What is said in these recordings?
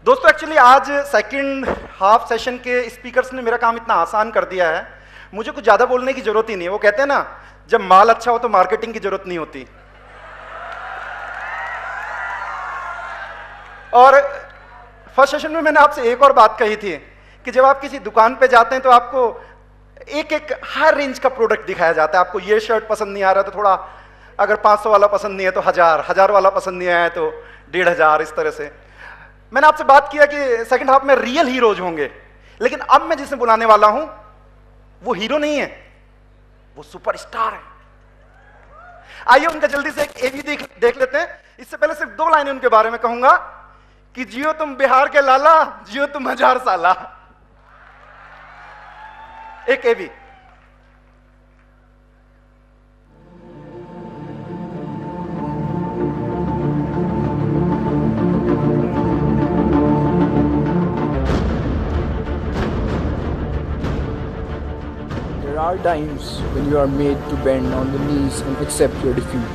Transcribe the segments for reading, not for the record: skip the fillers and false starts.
दोस्तों एक्चुअली आज second half session के स्पीकर्स ने मेरा काम इतना आसान कर दिया है, मुझे कुछ ज़्यादा बोलने की जरूरत ही नहीं है। वो कहते हैं ना, जब माल अच्छा हो तो मार्केटिंग की जरूरत नहीं होती। और फर्स्ट सेशन में मैंने आपसे एक और बात कही थी कि जब आप किसी दुकान पे जाते हैं तो आपको एक एक हर रेंज का प्रोडक्ट दिखाया जाता है। आपको ये शर्ट पसंद नहीं आ रहा तो थोड़ा, अगर 500 वाला पसंद नहीं है तो 1000 वाला पसंद नहीं आया तो 1500, इस तरह से। मैंने आपसे बात किया कि सेकंड हाफ में रियल हीरोज होंगे, लेकिन अब मैं जिसे बुलाने वाला हूं वो हीरो नहीं है, वो सुपरस्टार है। आइए उनका जल्दी से एक एवी देख लेते हैं। इससे पहले सिर्फ 2 लाइनें उनके बारे में कहूंगा कि जियो तुम बिहार के लाला, जियो तुम 1000 साला। एक एवी। There are times when you are made to bend on the knees and accept your defeat.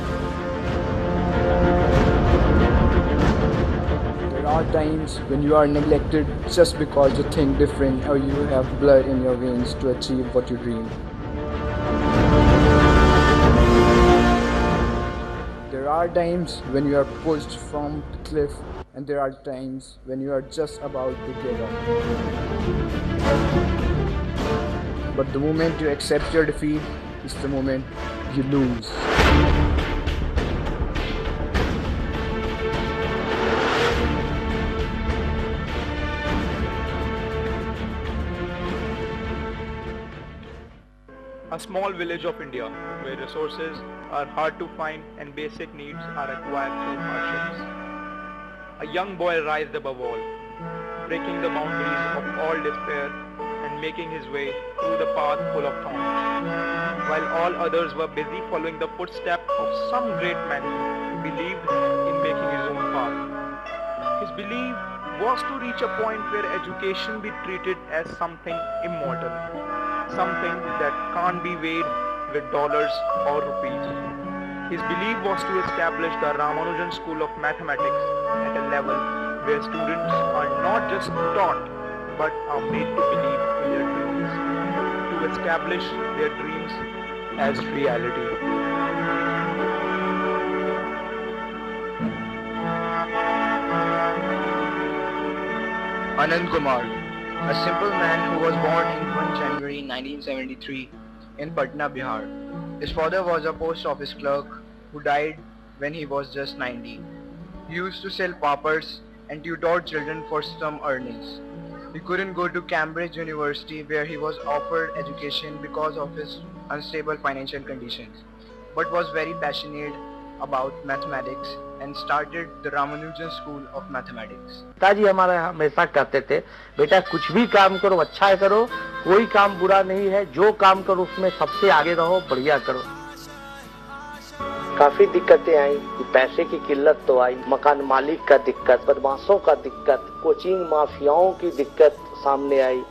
There are times when you are neglected just because you think different or you have blood in your veins to achieve what you dream. There are times when you are pushed from the cliff, and there are times when you are just about to give up. But the moment you accept your defeat is the moment you lose. A small village of India where resources are hard to find and basic needs are acquired through hardships. A young boy rises above all, breaking the boundaries of all despair and making his way through the path full of thorns. While all others were busy following the footsteps of some great man who believed in making his own path. His belief was to reach a point where education be treated as something immortal, something that can't be weighed with dollars or rupees. His belief was to establish the Ramanujan School of Mathematics at a level where students are not just taught but are made to believe in their dreams, to establish their dreams as reality. Anand Kumar, a simple man who was born in 1 January 1973 in Patna, Bihar. His father was a post office clerk who died when he was just 90. He used to sell papads and tutored children for some earnings. He couldn't go to Cambridge University where he was offered education because of his unstable financial conditions, but was very passionate about mathematics and started the Ramanujan School of Mathematics. पिताजी हमारे हमेशा कहते थे, बेटा कुछ भी काम करो अच्छा करो, कोई काम बुरा नहीं है, जो काम करो उसमें सबसे आगे रहो, बढ़िया करो। काफी दिक्कतें आई, पैसे की किल्लत तो आई, मकान मालिक का दिक्कत, बदमाशों का दिक्कत, कोचिंग माफियाओं की दिक्कत सामने आई।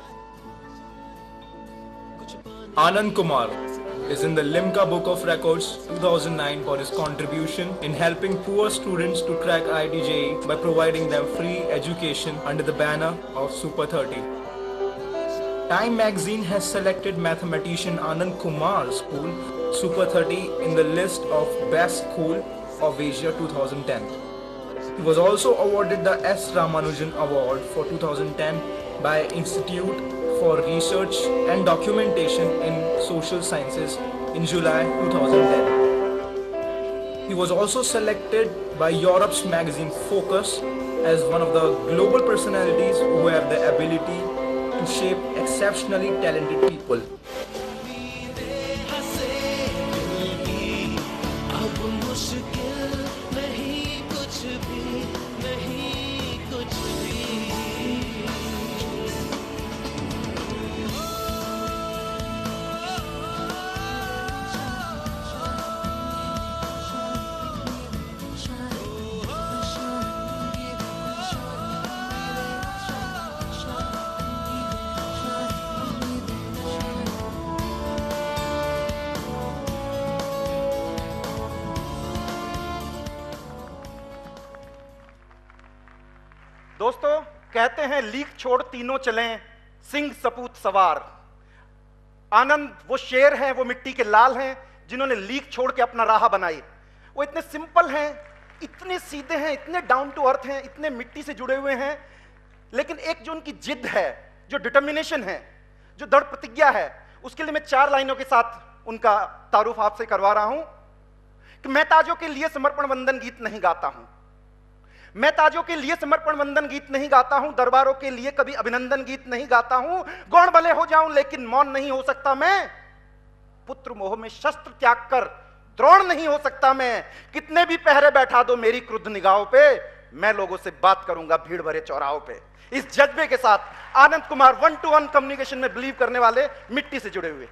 Anand Kumar is in the Limca Book of Records 2009 for his contribution in helping poor students to crack IIT-JEE by providing them free education under the banner of Super 30. Time magazine has selected mathematician Anand Kumar's school Super 30 in the list of Best School of Asia 2010. He was also awarded the S. Ramanujan Award for 2010 by Institute for Research and Documentation in Social Sciences in July 2010. He was also selected by Europe's magazine Focus as one of the global personalities who have the ability to shape exceptionally talented people. दोस्तों कहते हैं leak छोड़ तीनों चलें सिंह सपूत सवार। आनंद वो शेर हैं, वो मिट्टी के लाल हैं जिन्होंने लीक छोड़ के अपना राह बनाई। वो इतने सिंपल हैं, इतने सीधे हैं, इतने डाउन टू अर्थ हैं, इतने मिट्टी से जुड़े हुए हैं, लेकिन एक जो उनकी जिद है, जो डिटर्मिनेशन है, जो दृढ़ प्रतिज्ञा है, उसके लिए मैं 4 लाइनों के साथ उनका तारुफ आपसे करवा रहा हूं कि मैं ताजों के लिए समर्पण वंदन गीत नहीं गाता हूं, मैं ताजों के लिए समर्पण वंदन गीत नहीं गाता हूं, दरबारों के लिए कभी अभिनंदन गीत नहीं गाता हूं, गौण भले हो जाऊं लेकिन मौन नहीं हो सकता मैं, पुत्र मोह में शस्त्र त्याग कर द्रोण नहीं हो सकता मैं, कितने भी पहरे बैठा दो मेरी क्रुद्ध निगाहों पे, मैं लोगों से बात करूंगा भीड़ भरे चौराहों पे। इस जज्बे के साथ आनंद कुमार 1-to-1 कम्युनिकेशन में बिलीव करने वाले, मिट्टी से जुड़े हुए।